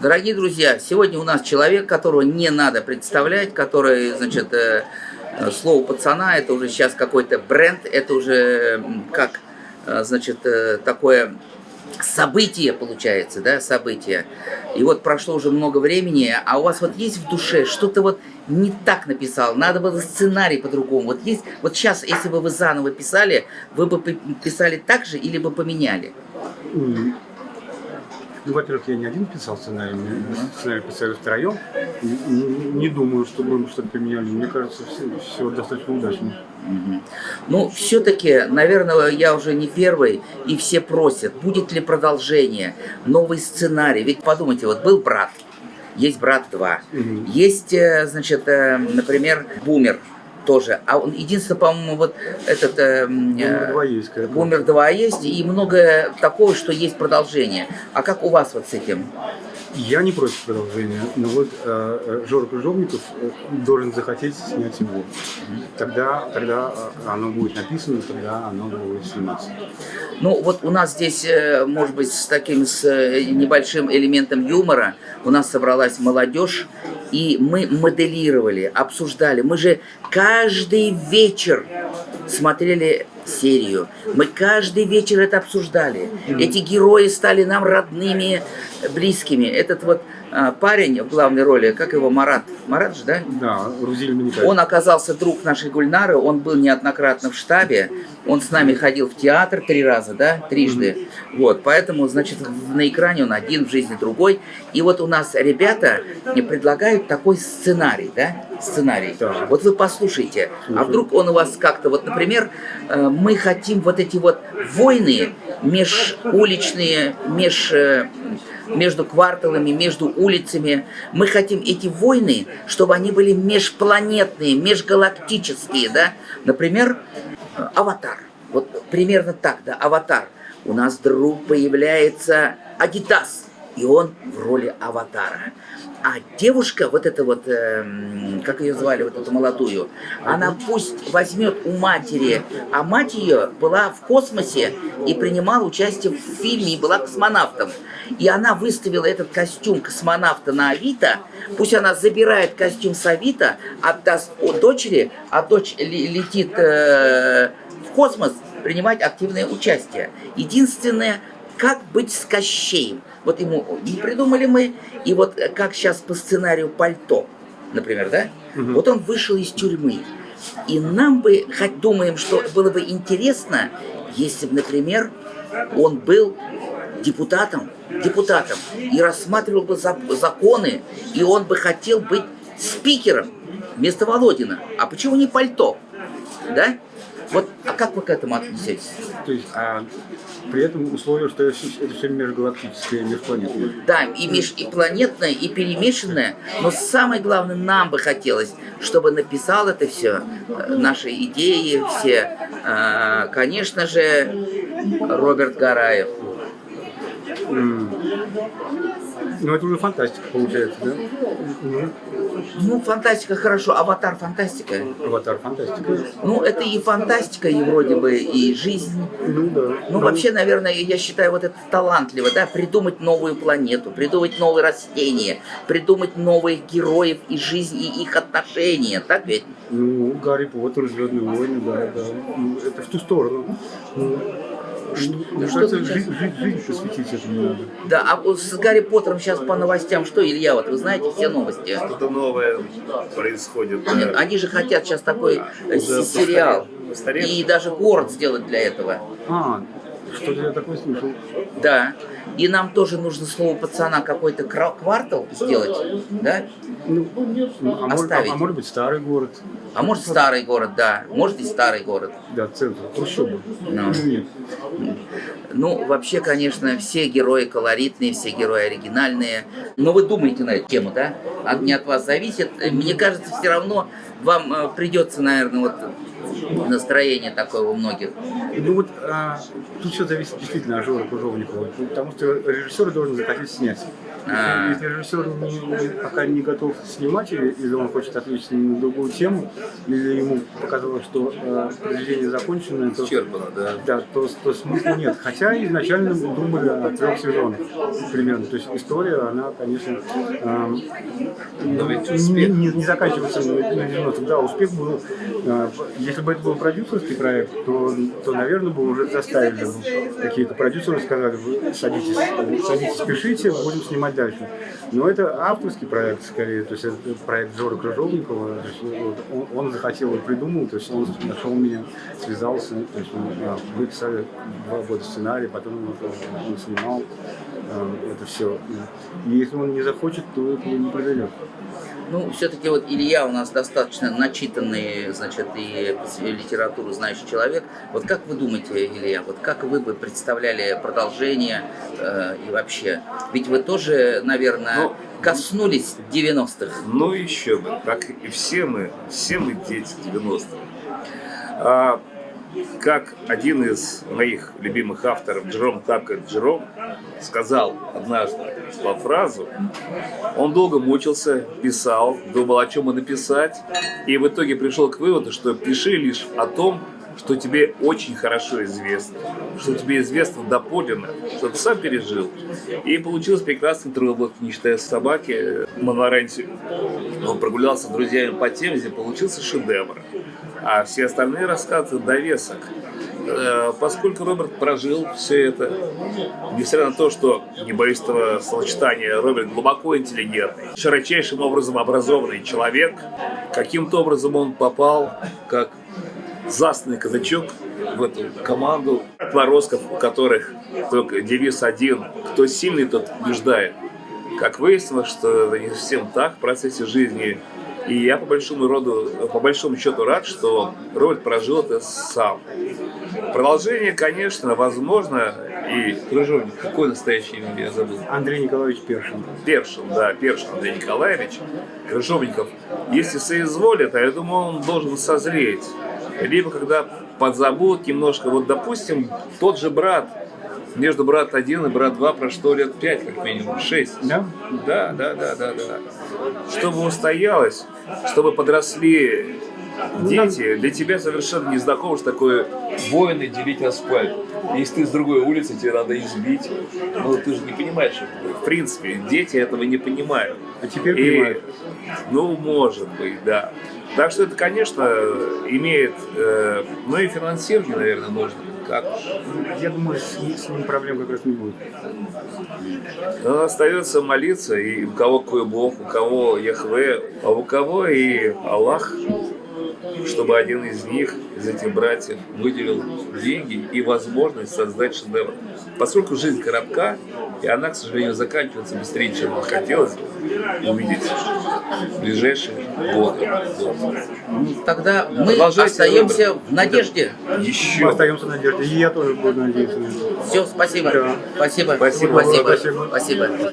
Дорогие друзья, сегодня у нас человек, которого не надо представлять, который, значит, слово пацана, это уже сейчас какой-то бренд, это уже как, значит, такое событие получается, да, событие. И вот прошло уже много времени, а у вас вот есть в душе что-то вот не так написал, надо было сценарий по-другому. Вот есть, вот сейчас, если бы вы заново писали, вы бы писали так же или бы поменяли? Ну, во-первых, я не один писал сценарий, мы сценарий писали втроем. Не думаю, что мы что-то поменяли. Мне кажется, все достаточно удачно. Ну, все-таки, наверное, я уже не первый, и все просят, будет ли продолжение, новый сценарий. Ведь подумайте, вот был «Брат», есть «Брат 2», есть, значит, например, «Бумер». Тоже. А он единственное, по-моему, вот этот «Бумер 2» есть, и много такого, что есть продолжение. А как у вас вот с этим? Я не против продолжения, но вот Жора Крыжовников должен захотеть снять его. Тогда оно будет написано, тогда оно будет сниматься. Ну, вот у нас здесь, может быть, с небольшим элементом юмора у нас собралась молодежь, и мы моделировали, обсуждали. Мы же каждый вечер смотрели серию. Мы каждый вечер это обсуждали. Эти герои стали нам родными, близкими. Этот вот парень в главной роли, как его, Марат? Марат же, да? Да, Рузиль Миникаев. Он оказался друг нашей Гульнары, он был неоднократно в штабе, он с нами ходил в театр 3 раза, да, трижды. Вот, поэтому, значит, на экране он один, в жизни другой. И вот у нас ребята предлагают такой сценарий, да, сценарий. Да. Вот вы послушайте, а вдруг он у вас как-то, вот, например, мы хотим вот эти вот войны межуличные, между кварталами, между улицами. Мы хотим эти войны, чтобы они были межпланетные, межгалактические, да. Например, «Аватар». Вот примерно так, да, «Аватар». У нас вдруг появляется Адидас, и он в роли аватара. А девушка, вот эта вот, как ее звали, вот эту молодую, она пусть возьмет у матери, а мать ее была в космосе и принимала участие в фильме, и была космонавтом. И она выставила этот костюм космонавта на Авито, пусть она забирает костюм с Авито, отдаст дочери, а дочь летит в космос принимать активное участие. Единственное, как быть с Кощеем. Вот ему не придумали мы, и вот как сейчас по сценарию «Пальто», например, да? Вот он вышел из тюрьмы. И нам бы, хоть думаем, что было бы интересно, если бы, например, он был депутатом, и рассматривал бы законы, и он бы хотел быть спикером вместо Володина. А почему не «Пальто»? Да? Вот, а как вы к этому отнесетесь? То есть, при этом условие, что это все межгалактическое, межпланетное. Да, и межпланетное, и перемешанное, но самое главное, нам бы хотелось, чтобы написал это все, наши идеи все, конечно же, Роберт Гараев. Ну, это уже фантастика получается, да? Ну, фантастика хорошо, «Аватар» фантастика. «Аватар» фантастика. Ну, это и фантастика, и вроде бы, и жизнь. Ну, да. Ну, вообще, наверное, я считаю, вот это талантливо, да, придумать новую планету, придумать новые растения, придумать новых героев и жизнь, и их отношения, так ведь? Ну, «Гарри Поттер», «Звездные войны», да. Ну, это в ту сторону. Мне кажется, жизнь посвятить этому надо. Да, а с «Гарри Поттером» сейчас по новостям что, Илья, вот вы знаете все новости? Что-то новое происходит. Нет, они же хотят сейчас такой сериал. И даже город сделать для этого. Что-то я такое слышал. Да. И нам тоже нужно слово пацана какой-то квартал сделать, да? Оставить. А может быть старый город. А может старый город, да. Может и старый город. Да, центр, трущобы. Нет. Ну, вообще, конечно, все герои колоритные, все герои оригинальные. Но вы думаете на эту тему, да? Не от вас зависит. Мне кажется, все равно вам придется, наверное, вот настроение такое у многих. Ну вот тут все зависит действительно от Жоры Крыжовникова, потому что режиссер должен захотеть снять. Если режиссер пока не готов снимать, или он хочет отвлечься на другую тему, или ему показалось, что произведение закончено, то, да, то смысла нет. Хотя изначально мы думали о 3 сезонах примерно. То есть история, она, конечно, не заканчивается на 90. Да, успех был. Если бы это был продюсерский проект, то наверное, бы уже заставили бы какие-то продюсеры, сказали, вы садитесь, пишите, будем снимать дальше. Но это авторский проект, скорее, то есть это проект Жоры Крыжовникова. То есть, он захотел и придумал, то есть он нашел меня, связался, то есть мы писали 2 года сценарий, потом он снимал это все. И если он не захочет, то это не произойдет. Ну, все-таки вот Илья у нас достаточно начитанный, значит, и литературу знающий человек. Вот как вы думаете, Илья, вот как вы бы представляли продолжение и вообще? Ведь вы тоже, наверное, коснулись 90-х. Ну еще бы, как и все мы дети 90-х. Как один из моих любимых авторов, Джером Джером, сказал однажды по фразу, он долго мучился, писал, думал, о чем бы написать, и в итоге пришел к выводу, что пиши лишь о том, что тебе очень хорошо известно, что тебе известно доподлинно, что ты сам пережил. И получилось прекрасный триллер, не считая собаки. На Лоренте он прогулялся с друзьями по Темзе, получился шедевр. А все остальные рассказы довесок. Поскольку Роберт прожил все это, несмотря на то, что, не боюсь этого словосочетания, Роберт глубоко интеллигентный, широчайшим образом образованный человек, каким-то образом он попал как засланный казачок в эту команду отморозков, у которых только девиз один: кто сильный, тот побеждает. Как выяснилось, что это не совсем так в процессе жизни. И я по большому счету рад, что Роберт прожил это сам. Продолжение, конечно, возможно. И Крыжовник, какое настоящее имя, я забыл? Андрей Николаевич Першин. Першин Андрей Николаевич. Крыжовников, если соизволит, а я думаю, он должен созреть. Либо когда подзабудут немножко, вот допустим, тот же брат, между брат 1 и брат 2 прошло лет 5, как минимум, 6. Да? Да. Чтобы устоялось, чтобы подросли дети, для тебя совершенно не знакомо, что такое воины делить асфальт. Если ты с другой улицы, тебе надо избить. Но ты же не понимаешь, что в принципе, дети этого не понимают. А теперь понимают. Ну, может быть, да. Так что это, конечно, имеет, ну и финансирование, наверное, нужно. Как? Я думаю, с ним проблем как раз не будет. Но остается молиться, и у кого какой Бог, у кого Яхве, а у кого и Аллах, чтобы один из них, из этих братьев, выделил деньги и возможность создать шедевр. Поскольку жизнь коротка, и она, к сожалению, заканчивается быстрее, чем нам хотелось увидеть в ближайшие годы. Тогда мы остаемся в надежде. Еще. Мы остаемся в надежде. И я тоже буду надеяться на это. Все, спасибо. Да. Спасибо. Спасибо. Спасибо.